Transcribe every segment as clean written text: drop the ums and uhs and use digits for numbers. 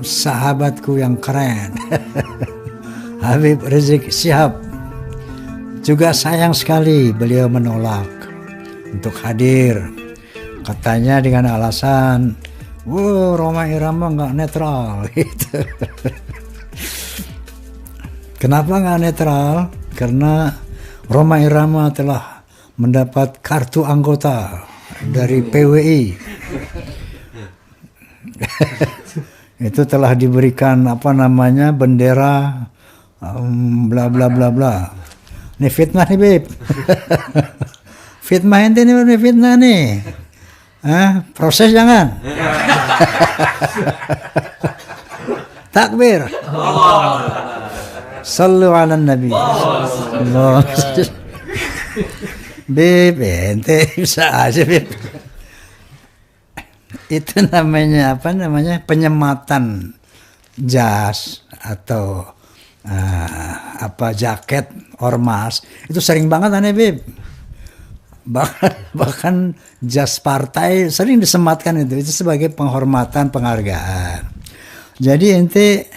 Sahabatku yang keren Habib Rizik Syihab, juga sayang sekali beliau menolak untuk hadir, katanya dengan alasan Rhoma Irama nggak netral gitu. Kenapa nggak netral? Karena Rhoma Irama telah mendapat kartu anggota dari PWI. Itu telah diberikan bendera bla bla bla bla. Ini fitnah nih, Beb. Fitnah ini fitnah nih. Proses jangan. Takbir. Sallu ala nabi. Allah. Beb, ente bisa aja, Beb. Itu namanya penyematan jas atau jaket ormas. Itu sering banget aneh, Beb. Bahkan jas partai sering disematkan itu sebagai penghormatan, penghargaan. Jadi ente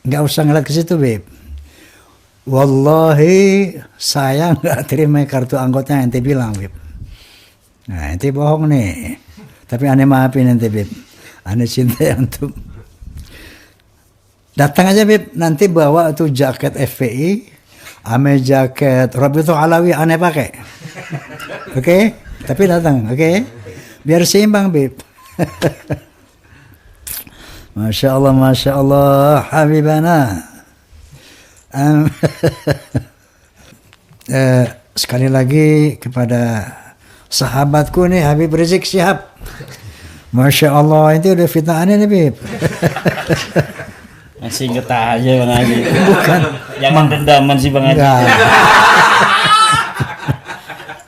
nggak usah ngeliat ke situ, Beb. Wallahi saya nggak terima kartu anggota yang ente bilang, Beb. Nah, ente bohong nih. Tapi aneh maafin ente, Beb. Aneh cinta antum. Datang aja, Beb. Nanti bawa tuh jaket FPI, ame jaket Rabitul Alawi aneh pakai. Oke? Tapi datang, oke? Biar seimbang, Beb. Masya Allah, Habibana. Sekali lagi kepada sahabatku nih Habib Rizik Syihab, Masya Allah, itu udah fitnah aneh nih, Bib. Masih getah aja Bang Haji. Bukan. Jangan dendaman sih Bang Haji.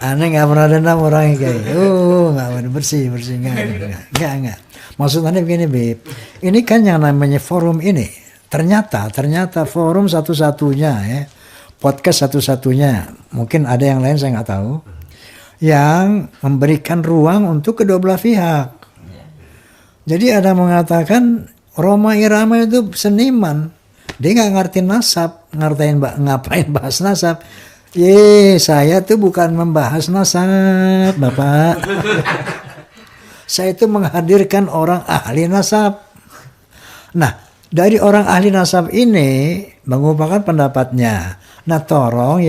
Aneh nggak pernah dendam orangnya kayak, nggak pernah bersih nggak. Maksud aneh begini, Bib. Ini kan yang namanya forum ini, ternyata forum satu-satunya ya, podcast satu-satunya. Mungkin ada yang lain saya nggak tahu, yang memberikan ruang untuk kedua belah pihak. Jadi ada mengatakan Rhoma Irama itu seniman, dia nggak ngerti nasab, ngapain bahas nasab. Saya tuh bukan membahas nasab, Bapak. Saya itu menghadirkan orang ahli nasab. Nah, dari orang ahli nasab ini mengungkapkan pendapatnya. Nah, tolong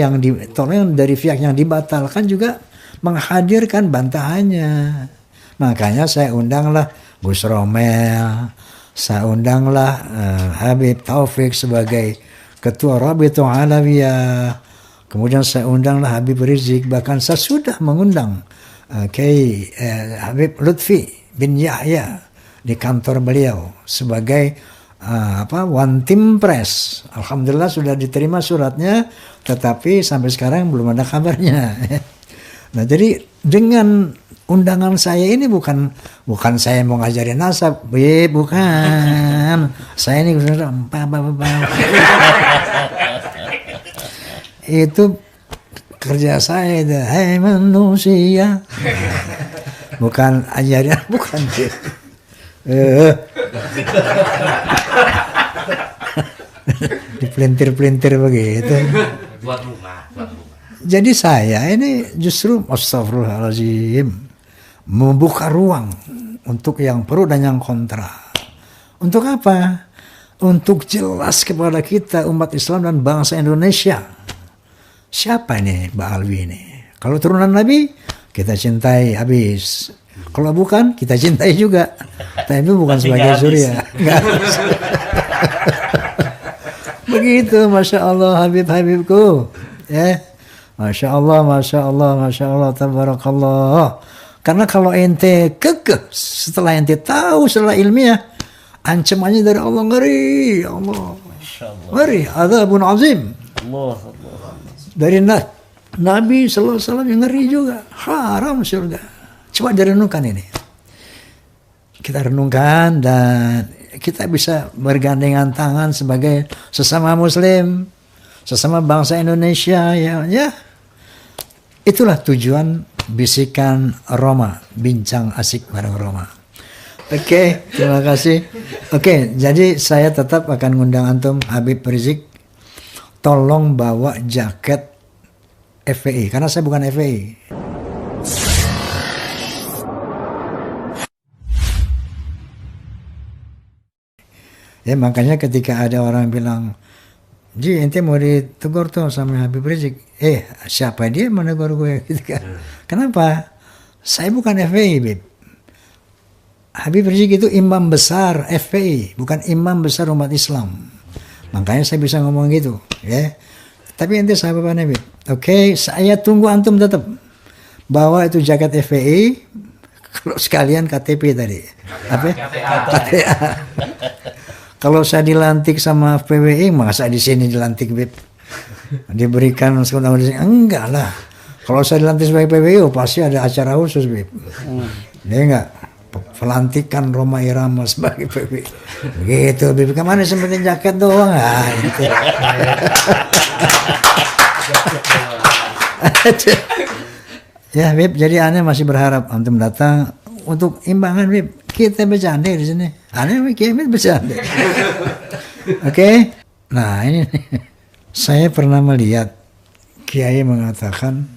dari pihak yang dibatalkan juga menghadirkan bantahannya. Makanya saya undanglah Gus Romel, saya undanglah Habib Taufik sebagai ketua Rabitul Alawiyah, kemudian saya undanglah Habib Rizik, bahkan saya sudah mengundang Habib Lutfi bin Yahya di kantor beliau sebagai one team press. Alhamdulillah sudah diterima suratnya, tetapi sampai sekarang belum ada kabarnya. Nah, jadi dengan undangan saya ini bukan saya mau ngajarin nasab, bukan. Saya ini itu kerja saya itu, hai manusia. Bukan ajaran, bukan. Dipelintir-pelintir begitu. Buat rumah. Jadi saya ini justru astagfirullahaladzim membuka ruang untuk yang pro dan yang kontra. Untuk apa? Untuk jelas kepada kita umat Islam dan bangsa Indonesia. Siapa ini Mbak Alwi ini? Kalau turunan Nabi, kita cintai habis. Kalau bukan, kita cintai juga. Tapi bukan sebagai surya. Begitu, Masya Allah, Habib-Habibku. Ya. Masya Allah, tabarakallah. Karena kalau ente kekeh, setelah ente tahu setelah ilmiah, ancamannya dari Allah ngeri, ya Allah. Ngeri, adzabun azim. Dari Nabi sallallahu alaihi wasallam yang ngeri juga, haram surga. Coba direnungkan ini. Kita renungkan dan kita bisa bergandengan tangan sebagai sesama muslim, sesama bangsa Indonesia ya. Itulah tujuan bisikan Rhoma, bincang asik bareng Rhoma. Oke, terima kasih. Oke, jadi saya tetap akan ngundang antum Habib Rizik. Tolong bawa jaket FPI karena saya bukan FPI. Ya makanya ketika ada orang bilang, Ji ente mau ditegur tuh sama Habib Rizik. Siapa dia menegur gue gitu kan. Kenapa? Saya bukan FPI, Bib. Habib Rizik itu imam besar FPI, bukan imam besar umat Islam. Makanya saya bisa ngomong gitu, ya. Tapi ente sahabat Habib. Oke, saya tunggu antum tetap bawa itu jaket FPI. Kalau sekalian KTP tadi. Apa? KTA. Kalau saya dilantik sama PWI, masa di sini dilantik, Bib? Diberikan sekolah di sini? Enggak lah. Kalau saya dilantik sebagai PWI, pasti ada acara khusus, Bib. Dia enggak. Pelantikan Rhoma Irama sebagai PWI. Begitu, Bib. Kemana sempetin jaket doang? Gitu. Ya, Bib. Jadi aneh masih berharap antum datang untuk imbangan, Bib. Kita bercanda di sini. Aneh Kiai bercanda. Oke. Nah, ini nih. Saya pernah melihat Kiai mengatakan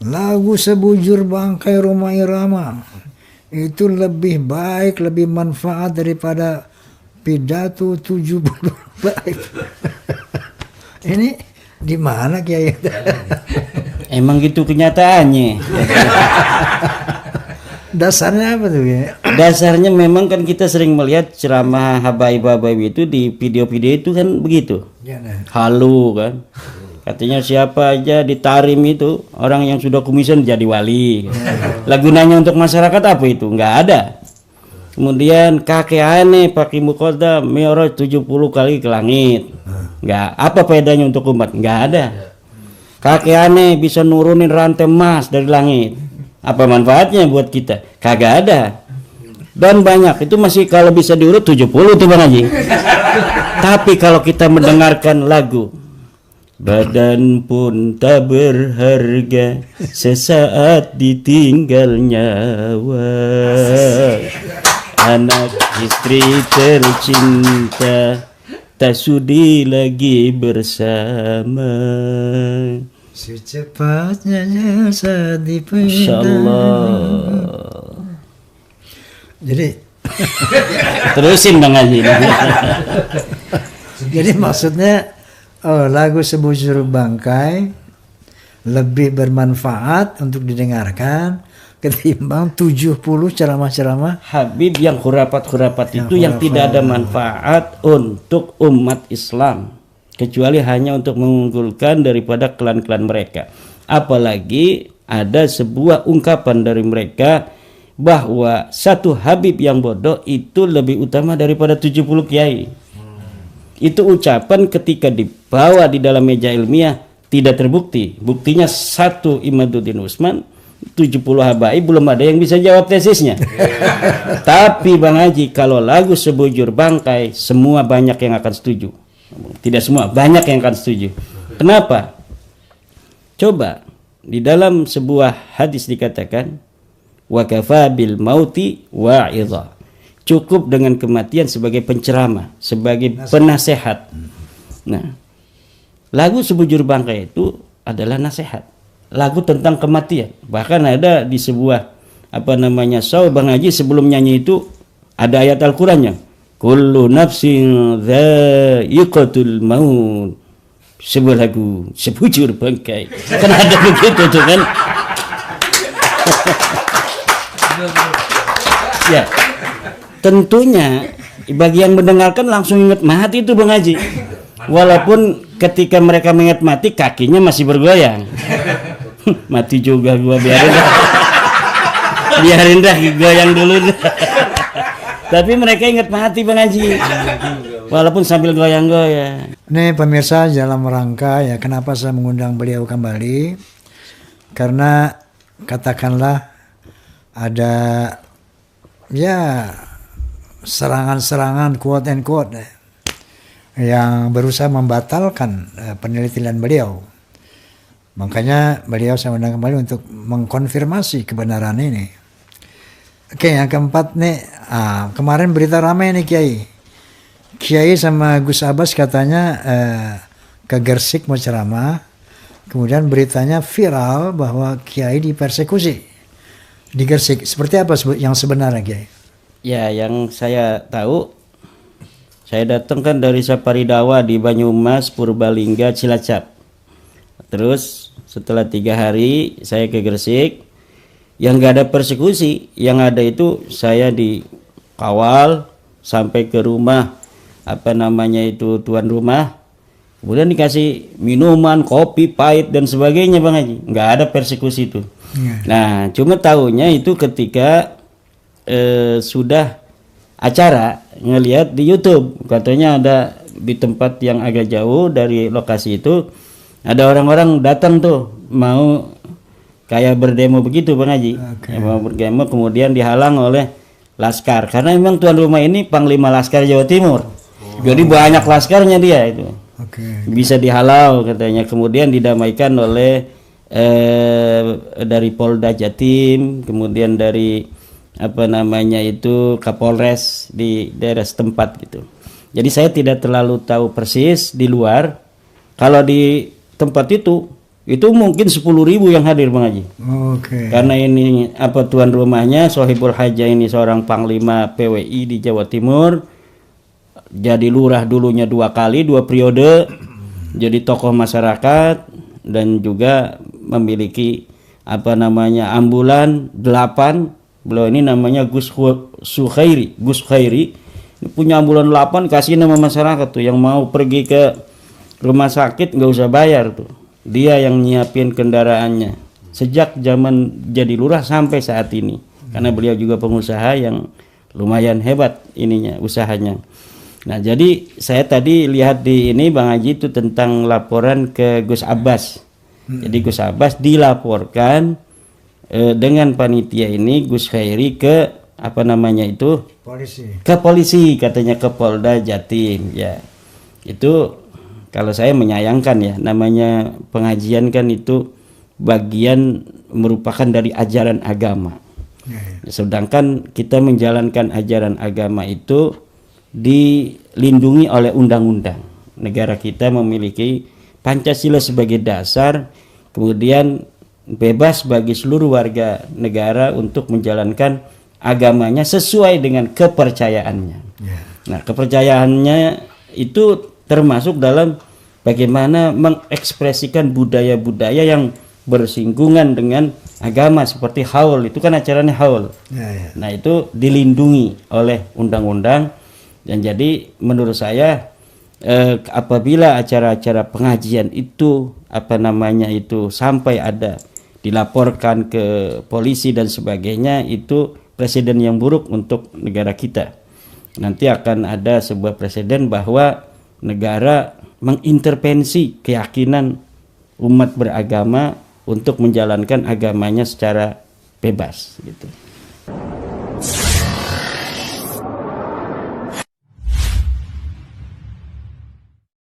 lagu Sebujur Bangkai Rhoma Irama itu lebih baik, lebih manfaat daripada pidato 70 baik. Ini di mana Kiai? Emang gitu kenyataannya. Dasarnya apa tuh ya? Dasarnya memang kan kita sering melihat ceramah habaib-habaib itu di video-video itu kan begitu. Halu kan. Katanya siapa aja di Tarim itu orang yang sudah kumisan jadi wali. Lah gunanya untuk masyarakat apa itu? Enggak ada. Kemudian kakek aneh pakai muqaddam mi'raj 70 kali ke langit. Enggak, apa bedanya untuk umat? Enggak ada. Kakek aneh bisa nurunin rantai emas dari langit. Apa manfaatnya buat kita? Kagak ada. Dan banyak itu masih kalau bisa diurut 70 tuh Bang Haji. Tapi kalau kita mendengarkan lagu badan pun tak berharga sesaat ditinggal nyawa, anak istri tercinta tak sudi lagi bersama. Secepatnya jasa dipindah. Insyaallah. Jadi terusin Bang Haji. Jadi maksudnya lagu Sebujur Bangkai lebih bermanfaat untuk didengarkan ketimbang 70 ceramah-ceramah Habib yang khurafat-khurafat itu yang tidak ada manfaat untuk umat Islam, kecuali hanya untuk mengunggulkan daripada klan-klan mereka. Apalagi ada sebuah ungkapan dari mereka bahwa satu Habib yang bodoh itu lebih utama daripada 70 kiai. Itu ucapan ketika dibawa di dalam meja ilmiah tidak terbukti. Buktinya satu Imaduddin Usman, 70 habaib belum ada yang bisa jawab tesisnya. Tapi Bang Haji, kalau lagu Sebujur Bangkai semua banyak yang akan setuju. Tidak semua, banyak yang akan setuju. Kenapa? Coba di dalam sebuah hadis dikatakan wa kafa bil mauti wa'idha. Cukup dengan kematian sebagai penceramah, sebagai penasehat. Nah, lagu Sebujur Bangkai itu adalah nasihat. Lagu tentang kematian. Bahkan ada di sebuah show Bang Haji sebelum nyanyi itu ada ayat Al-Qur'annya. Kullu nafsin dha'iqatul maut. Sebuah lagu Sebujur Bangkai. Kan ada begitu tuh kan. Ya. Tentunya bagi yang mendengarkan langsung ingat mati itu Bang Haji. Walaupun ketika mereka mengingat mati kakinya masih bergoyang. Mati juga gua, biarin dah goyang dulu. Tapi mereka ingat mati Bang Haji. Walaupun sambil goyang-goyang. Nih pemirsa, dalam rangka ya kenapa saya mengundang beliau kembali? Karena katakanlah ada ya serangan-serangan quote and quote yang berusaha membatalkan penelitian beliau. Makanya beliau saya undang kembali untuk mengkonfirmasi kebenaran ini. Oke, yang keempat nih, kemarin berita ramai nih Kiai sama Gus Abbas katanya ke Gresik mau ceramah, kemudian beritanya viral bahwa Kiai dipersekusi di Gresik. Seperti apa yang sebenarnya, Kiai? Ya, yang saya tahu, saya datang kan dari Saparidawa di Banyumas, Purbalingga, Cilacap. Terus setelah 3 hari saya ke Gresik. Yang nggak ada persekusi, yang ada itu saya dikawal sampai ke rumah tuan rumah, kemudian dikasih minuman, kopi pahit dan sebagainya, Bang Haji. Nggak ada persekusi itu. Nah, cuma tahunya itu ketika sudah acara ngelihat di YouTube, katanya ada di tempat yang agak jauh dari lokasi itu, ada orang-orang datang tuh mau kayak berdemo begitu, Bang Haji. Mau berdemo, kemudian dihalang oleh laskar, karena memang tuan rumah ini Panglima Laskar Jawa Timur. Jadi banyak laskarnya dia itu. Bisa dihalau katanya, kemudian didamaikan oleh dari Polda Jatim, kemudian dari Kapolres di daerah setempat gitu. Jadi saya tidak terlalu tahu persis di luar. Kalau di tempat itu mungkin 10.000 yang hadir, Bang Haji. Karena ini tuan rumahnya Sohibul Haja ini seorang panglima PWI di Jawa Timur, jadi lurah dulunya 2 kali, 2 periode, jadi tokoh masyarakat dan juga memiliki ambulan 8. Beliau ini namanya Gus Khairi. Ini punya ambulan 8, kasih nama masyarakat tuh yang mau pergi ke rumah sakit nggak usah bayar tuh. Dia yang nyiapin kendaraannya sejak zaman jadi lurah sampai saat ini, karena beliau juga pengusaha yang lumayan hebat usahanya. Nah, jadi saya tadi lihat di ini, Bang Haji, itu tentang laporan ke Gus Abbas. Jadi Gus Abbas dilaporkan dengan panitia ini Gus Khairi ke polisi. Ke polisi, katanya ke Polda Jatim ya. Itu kalau saya menyayangkan ya, namanya pengajian kan itu bagian merupakan dari ajaran agama. Sedangkan kita menjalankan ajaran agama itu dilindungi oleh undang-undang. Negara kita memiliki Pancasila sebagai dasar, kemudian bebas bagi seluruh warga negara untuk menjalankan agamanya sesuai dengan kepercayaannya. Nah, kepercayaannya itu termasuk dalam bagaimana mengekspresikan budaya-budaya yang bersinggungan dengan agama, seperti haul, itu kan acaranya haul. Nah, itu dilindungi oleh undang-undang. Dan jadi menurut saya apabila acara-acara pengajian itu sampai ada dilaporkan ke polisi dan sebagainya, itu presiden yang buruk untuk negara kita. Nanti akan ada sebuah presiden bahwa negara mengintervensi keyakinan umat beragama untuk menjalankan agamanya secara bebas gitu.